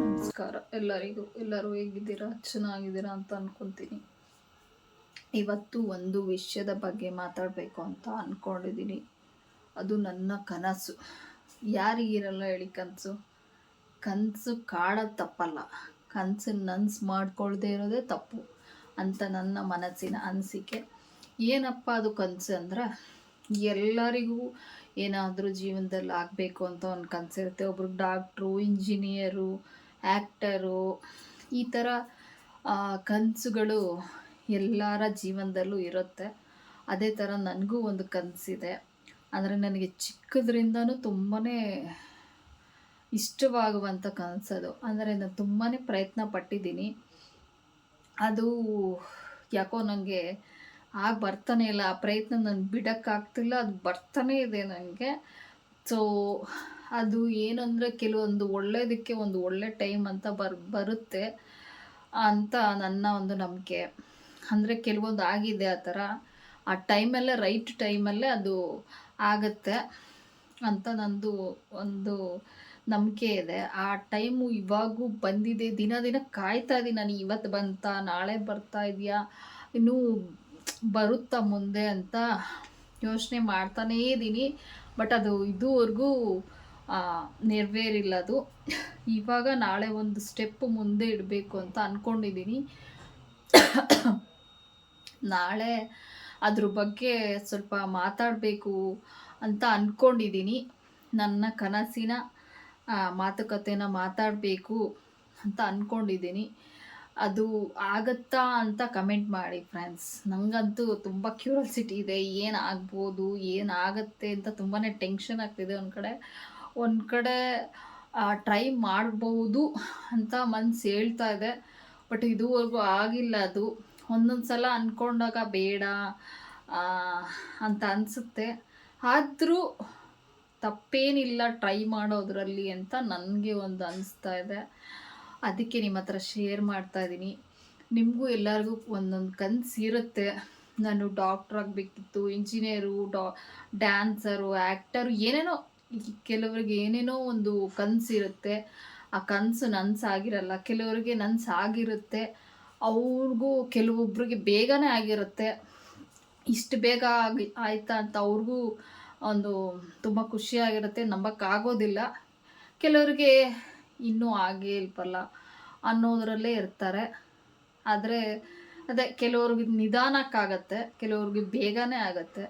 ನಮಸ್ಕಾರ ಎಲ್ಲರಿಗೂ. ಎಲ್ಲರೂ ಹೇಗಿದ್ದೀರಾ? ಚೆನ್ನಾಗಿದ್ದೀರಾ ಅಂತ ಅನ್ಕೊತೀನಿ. ಇವತ್ತು ಒಂದು ವಿಷಯದ ಬಗ್ಗೆ ಮಾತಾಡಬೇಕು ಅಂತ ಅಂದ್ಕೊಂಡಿದ್ದೀನಿ. ಅದು ನನ್ನ ಕನಸು. ಯಾರಿಗಿರಲ್ಲ ಹೇಳಿ ಕನಸು? ಕನಸು ಕಾಡೋದು ತಪ್ಪಲ್ಲ, ಕನಸು ನನ್ಸು ಮಾಡ್ಕೊಳ್ದೇ ಇರೋದೇ ತಪ್ಪು ಅಂತ ನನ್ನ ಮನಸ್ಸಿನ ಅನಿಸಿಕೆ. ಏನಪ್ಪ ಅದು ಕನಸು ಅಂದ್ರೆ, ಎಲ್ಲರಿಗೂ ಏನಾದರೂ ಜೀವನದಲ್ಲಿ ಆಗಬೇಕು ಅಂತ ಒಂದು ಕನಸಿರುತ್ತೆ. ಒಬ್ರಿಗೆ ಡಾಕ್ಟ್ರು, ಇಂಜಿನಿಯರು, ಆ್ಯಕ್ಟರು, ಈ ಥರ ಕನಸುಗಳು ಎಲ್ಲರ ಜೀವನದಲ್ಲೂ ಇರುತ್ತೆ. ಅದೇ ಥರ ನನಗೂ ಒಂದು ಕನಸಿದೆ. ಅಂದರೆ ನನಗೆ ಚಿಕ್ಕದ್ರಿಂದನೂ ತುಂಬಾ ಇಷ್ಟವಾಗುವಂಥ ಕನಸದು. ಅಂದರೆ ನಾನು ತುಂಬಾ ಪ್ರಯತ್ನ ಪಟ್ಟಿದ್ದೀನಿ. ಅದು ಯಾಕೋ ನನಗೆ ಬರ್ತಾನೆ ಇಲ್ಲ. ಆ ಪ್ರಯತ್ನ ನಾನು ಬಿಡೋಕ್ಕಾಗ್ತಿಲ್ಲ. ಅದು ಬರ್ತಾನೇ ಇದೆ ನನಗೆ. ಸೊ ಅದು ಏನಂದರೆ, ಕೆಲವೊಂದು ಒಳ್ಳೆಯದಕ್ಕೆ ಒಂದು ಒಳ್ಳೆ ಟೈಮ್ ಅಂತ ಬರುತ್ತೆ ಅಂತ ನನ್ನ ಒಂದು ನಂಬಿಕೆ. ಅಂದರೆ ಕೆಲವೊಂದು ಆಗಿದೆ ಆ ಥರ. ಆ ಟೈಮಲ್ಲೇ, ರೈಟ್ ಟೈಮಲ್ಲೇ ಅದು ಆಗುತ್ತೆ ಅಂತ ನಂದು ಒಂದು ನಂಬಿಕೆ ಇದೆ. ಆ ಟೈಮು ಇವಾಗೂ ಬಂದಿದೆ. ದಿನ ದಿನ ಕಾಯ್ತಾ ಇದ್ದೀನಿ ನಾನು. ಇವತ್ತು ಬಂತಾ, ನಾಳೆ ಬರ್ತಾ ಇದೆಯಾ, ಇನ್ನೂ ಬರುತ್ತಾ ಮುಂದೆ ಅಂತ ಯೋಚನೆ ಮಾಡ್ತಾನೇ ಇದ್ದೀನಿ. ಬಟ್ ಅದು ಇದುವರೆಗೂ ನೆರವೇರಿಲ್ಲ. ಅದು ಇವಾಗ ನಾಳೆ ಒಂದು ಸ್ಟೆಪ್ ಮುಂದೆ ಇಡಬೇಕು ಅಂತ ಅಂದ್ಕೊಂಡಿದ್ದೀನಿ. ನಾಳೆ ಅದ್ರ ಬಗ್ಗೆ ಸ್ವಲ್ಪ ಮಾತಾಡಬೇಕು ಅಂತ ಅಂದ್ಕೊಂಡಿದ್ದೀನಿ. ನನ್ನ ಕನಸಿನ ಮಾತುಕತೆನ ಮಾತಾಡಬೇಕು ಅಂತ ಅಂದ್ಕೊಂಡಿದ್ದೀನಿ. ಅದು ಆಗುತ್ತಾ ಅಂತ ಕಮೆಂಟ್ ಮಾಡಿ ಫ್ರೆಂಡ್ಸ್. ನನಗಂತೂ ತುಂಬ ಕ್ಯೂರಿಯಾಸಿಟಿ ಇದೆ. ಏನಾಗ್ಬೋದು, ಏನಾಗುತ್ತೆ ಅಂತ ತುಂಬಾ ಟೆನ್ಷನ್ ಆಗ್ತಿದೆ. ಒಂದು ಕಡೆ ಟ್ರೈ ಮಾಡ್ಬೋದು ಅಂತ ಮನಸ್ಸು ಹೇಳ್ತಾ ಇದೆ. ಬಟ್ ಇದುವರೆಗೂ ಆಗಿಲ್ಲ ಅದು. ಒಂದೊಂದು ಸಲ ಅಂದ್ಕೊಂಡಾಗ ಬೇಡ ಅಂತ ಅನಿಸುತ್ತೆ. ಆದರೂ ತಪ್ಪೇನಿಲ್ಲ ಟ್ರೈ ಮಾಡೋದ್ರಲ್ಲಿ ಅಂತ ನನಗೆ ಒಂದು ಅನಿಸ್ತಾ ಇದೆ. ಅದಕ್ಕೆ ನಿಮ್ಮ ಹತ್ರ ಶೇರ್ ಮಾಡ್ತಾಯಿದ್ದೀನಿ. ನಿಮಗೂ ಎಲ್ಲರಿಗೂ ಒಂದೊಂದು ಕನಸು ಇರುತ್ತೆ. ನಾನು ಡಾಕ್ಟ್ರ್ ಆಗಬೇಕಿತ್ತು, ಇಂಜಿನಿಯರು, ಡ್ಯಾನ್ಸರು, ಆ್ಯಕ್ಟರು, ಏನೇನೋ. ಕೆಲವರಿಗೆ ಏನೇನೋ ಒಂದು ಕನಸು ಇರುತ್ತೆ. ಆ ಕನಸು ನನಸಾಗಿರಲ್ಲ. ಕೆಲವರಿಗೆ ನನಸಾಗಿರುತ್ತೆ. ಅವ್ರಿಗೂ ಕೆಲವೊಬ್ರಿಗೆ ಬೇಗನೆ ಆಗಿರುತ್ತೆ. ಇಷ್ಟು ಬೇಗ ಆಯ್ತಾ ಅಂತ ಅವ್ರಿಗೂ ಒಂದು ತುಂಬ ಖುಷಿಯಾಗಿರುತ್ತೆ. ನಂಬಕ್ಕಾಗೋದಿಲ್ಲ. ಕೆಲವರಿಗೆ ಇನ್ನೂ ಆಗೇ ಇಲ್ವಲ್ಲ ಅನ್ನೋದರಲ್ಲೇ ಇರ್ತಾರೆ. ಆದರೆ ಅದೇ, ಕೆಲವ್ರಿಗೆ ನಿಧಾನಕ್ಕಾಗತ್ತೆ, ಕೆಲವ್ರಿಗೆ ಬೇಗನೆ ಆಗುತ್ತೆ.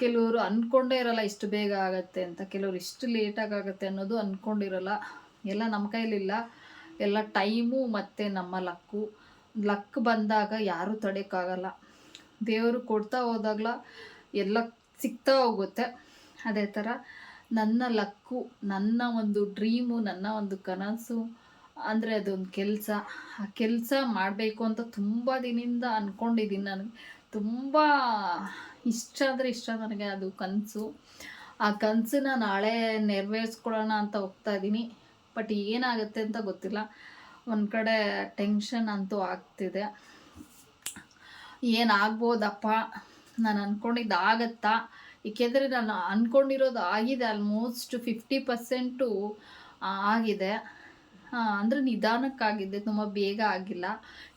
ಕೆಲವರು ಅಂದ್ಕೊಂಡೇ ಇರಲ್ಲ ಇಷ್ಟು ಬೇಗ ಆಗುತ್ತೆ ಅಂತ. ಕೆಲವ್ರು ಇಷ್ಟು ಲೇಟಾಗಿ ಆಗುತ್ತೆ ಅನ್ನೋದು ಅಂದ್ಕೊಂಡಿರಲ್ಲ. ಎಲ್ಲ ನಮ್ಮ ಕೈಲಿಲ್ಲ. ಎಲ್ಲ ಟೈಮು ಮತ್ತು ನಮ್ಮ ಲಕ್ ಬಂದಾಗ ಯಾರೂ ತಡೆಯೋಕ್ಕಾಗಲ್ಲ. ದೇವರು ಕೊಡ್ತಾ ಹೋದಾಗಲ ಎಲ್ಲ ಸಿಗ್ತಾ ಹೋಗುತ್ತೆ. ಅದೇ ಥರ ನನ್ನ ಲಕ್ಕು, ನನ್ನ ಒಂದು ಡ್ರೀಮು, ನನ್ನ ಒಂದು ಕನಸು ಅಂದರೆ ಅದೊಂದು ಕೆಲಸ. ಆ ಕೆಲಸ ಮಾಡಬೇಕು ಅಂತ ತುಂಬ ದಿನದಿಂದ ಅಂದ್ಕೊಂಡಿದ್ದೀನಿ. ನನಗೆ ತುಂಬ ಇಷ್ಟ ಅಂದರೆ ಇಷ್ಟ ನನಗೆ ಅದು ಕನಸು. ಆ ಕನಸನ್ನ ನಾಳೆ ನೆರವೇರಿಸ್ಕೊಳ್ಳೋಣ ಅಂತ ಹೋಗ್ತಾಯಿದ್ದೀನಿ. ಬಟ್ ಏನಾಗುತ್ತೆ ಅಂತ ಗೊತ್ತಿಲ್ಲ. ಒಂದು ಕಡೆ ಟೆನ್ಷನ್ ಅಂತೂ ಆಗ್ತಿದೆ. ಏನಾಗ್ಬೋದಪ್ಪ, ನಾನು ಅಂದ್ಕೊಂಡಿದ್ದು ಆಗುತ್ತಾ? ಏಕೆಂದರೆ ನಾನು ಅಂದ್ಕೊಂಡಿರೋದು ಆಗಿದೆ. ಆಲ್ಮೋಸ್ಟ್ 50% ಆಗಿದೆ. ಅಂದರೆ ನಿಧಾನಕ್ಕಾಗಿದೆ, ತುಂಬ ಬೇಗ ಆಗಿಲ್ಲ.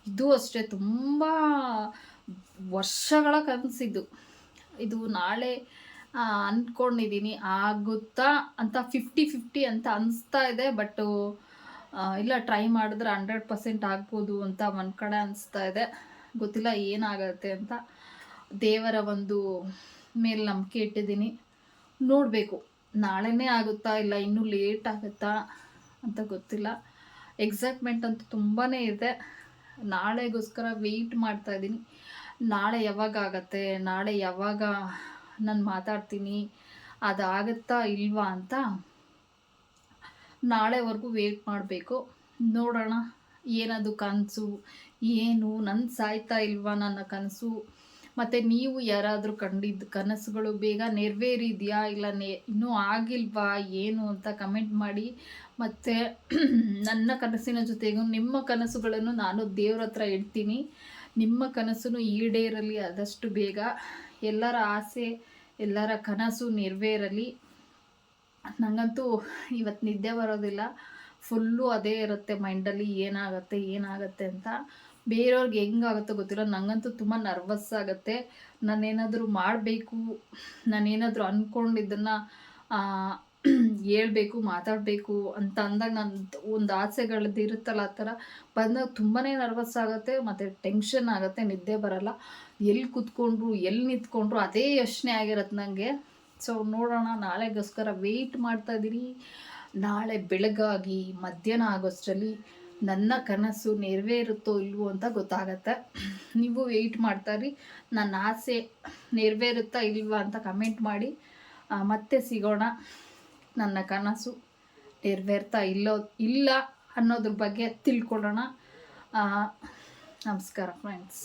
ಇದು ಅಷ್ಟೇ, ತುಂಬ ವರ್ಷಗಳ ಕನಸಿದ್ದು. ಇದು ನಾಳೆ ಅಂದ್ಕೊಂಡಿದ್ದೀನಿ. ಆಗುತ್ತಾ ಅಂತ 50-50 ಅಂತ ಅನಿಸ್ತಾ ಇದೆ. ಬಟ್ಟು ಇಲ್ಲ, ಟ್ರೈ ಮಾಡಿದ್ರೆ 100% ಆಗ್ಬೋದು ಅಂತ ಒಂದು ಕಡೆ ಅನಿಸ್ತಾ ಇದೆ. ಗೊತ್ತಿಲ್ಲ ಏನಾಗುತ್ತೆ ಅಂತ. ದೇವರ ಒಂದು ಮೇಲೆ ನಂಬಿಕೆ ಇಟ್ಟಿದ್ದೀನಿ. ನೋಡಬೇಕು ನಾಳೆನೇ ಆಗುತ್ತಾ ಇಲ್ಲ ಇನ್ನೂ ಲೇಟ್ ಆಗುತ್ತಾ ಅಂತ ಗೊತ್ತಿಲ್ಲ. ಎಕ್ಸೈಟ್ಮೆಂಟ್ ಅಂತೂ ತುಂಬಾ ಇದೆ. ನಾಳೆಗೋಸ್ಕರ ವೆಯ್ಟ್ ಮಾಡ್ತಾಯಿದ್ದೀನಿ. ನಾಳೆ ಯಾವಾಗ ಆಗತ್ತೆ, ನಾಳೆ ಯಾವಾಗ ನಾನು ಮಾತಾಡ್ತೀನಿ, ಅದಾಗುತ್ತಾ ಇಲ್ವಾ ಅಂತ ನಾಳೆವರೆಗೂ ವೆಯ್ಟ್ ಮಾಡಬೇಕು. ನೋಡೋಣ ಏನದು ಕನಸು, ಏನು ಸಾಯ್ತಾ ಇಲ್ವಾ ನನ್ನ ಕನಸು. ಮತ್ತು ನೀವು ಯಾರಾದರೂ ಕಂಡಿದ್ದು ಕನಸುಗಳು ಬೇಗ ನೆರವೇರಿದೆಯಾ, ಇಲ್ಲ ಇನ್ನೂ ಆಗಿಲ್ವಾ, ಏನು ಅಂತ ಕಮೆಂಟ್ ಮಾಡಿ. ಮತ್ತು ನನ್ನ ಕನಸಿನ ಜೊತೆಗೂ ನಿಮ್ಮ ಕನಸುಗಳನ್ನು ನಾನು ದೇವ್ರ ಹತ್ರ ಇಡ್ತೀನಿ. ನಿಮ್ಮ ಕನಸು ಈಡೇರಲಿ ಆದಷ್ಟು ಬೇಗ. ಎಲ್ಲರ ಆಸೆ, ಎಲ್ಲರ ಕನಸು ನೆರವೇರಲಿ. ನನಗಂತೂ ಇವತ್ತು ನಿದ್ದೆ ಬರೋದಿಲ್ಲ. ಫುಲ್ಲು ಅದೇ ಇರುತ್ತೆ ಮೈಂಡಲ್ಲಿ ಏನಾಗುತ್ತೆ ಅಂತ. ಬೇರೆಯವ್ರಿಗೆ ಹೆಂಗಾಗುತ್ತೋ ಗೊತ್ತಿಲ್ಲ, ನನಗಂತೂ ತುಂಬ ನರ್ವಸ್ ಆಗುತ್ತೆ. ನಾನೇನಾದರೂ ಮಾಡಬೇಕು, ನಾನೇನಾದರೂ ಅಂದ್ಕೊಂಡಿದ್ದನ್ನು ಹೇಳ್ಬೇಕು, ಮಾತಾಡಬೇಕು ಅಂತ ಅಂದಾಗ ನಂದು ಒಂದು ಆಸೆಗಳದ್ದು ಇರುತ್ತಲ್ಲ, ಆ ಥರ ಬಂದಾಗ ತುಂಬಾ ನರ್ವಸ್ ಆಗುತ್ತೆ ಮತ್ತು ಟೆನ್ಷನ್ ಆಗುತ್ತೆ, ನಿದ್ದೆ ಬರಲ್ಲ. ಎಲ್ಲಿ ಕೂತ್ಕೊಂಡ್ರು, ಎಲ್ಲಿ ನಿಂತ್ಕೊಂಡ್ರು ಅದೇ ಯೋಚನೆ ಆಗಿರತ್ತೆ ನನಗೆ. ಸೊ ನೋಡೋಣ, ನಾಳೆಗೋಸ್ಕರ ವೆಯ್ಟ್ ಮಾಡ್ತಾಯಿದ್ದೀನಿ. ನಾಳೆ ಬೆಳಗಾಗಿ ಮಧ್ಯಾಹ್ನ ಆಗೋಷ್ಟರಲ್ಲಿ ನನ್ನ ಕನಸು ನೆರವೇರುತ್ತೋ ಇಲ್ವೋ ಅಂತ ಗೊತ್ತಾಗತ್ತೆ. ನೀವು ವೆಯ್ಟ್ ಮಾಡ್ತಾಯಿರಿ, ನನ್ನ ಆಸೆ ನೆರವೇರುತ್ತಾ ಇಲ್ವಾ ಅಂತ ಕಮೆಂಟ್ ಮಾಡಿ. ಮತ್ತೆ ಸಿಗೋಣ. ನನ್ನ ಕನಸು ನೆರವೇರ್ತಾ ಇಲ್ಲ ಅನ್ನೋದ್ರ ಬಗ್ಗೆ ತಿಳ್ಕೊಳ್ಳೋಣ. ನಮಸ್ಕಾರ ಫ್ರೆಂಡ್ಸ್.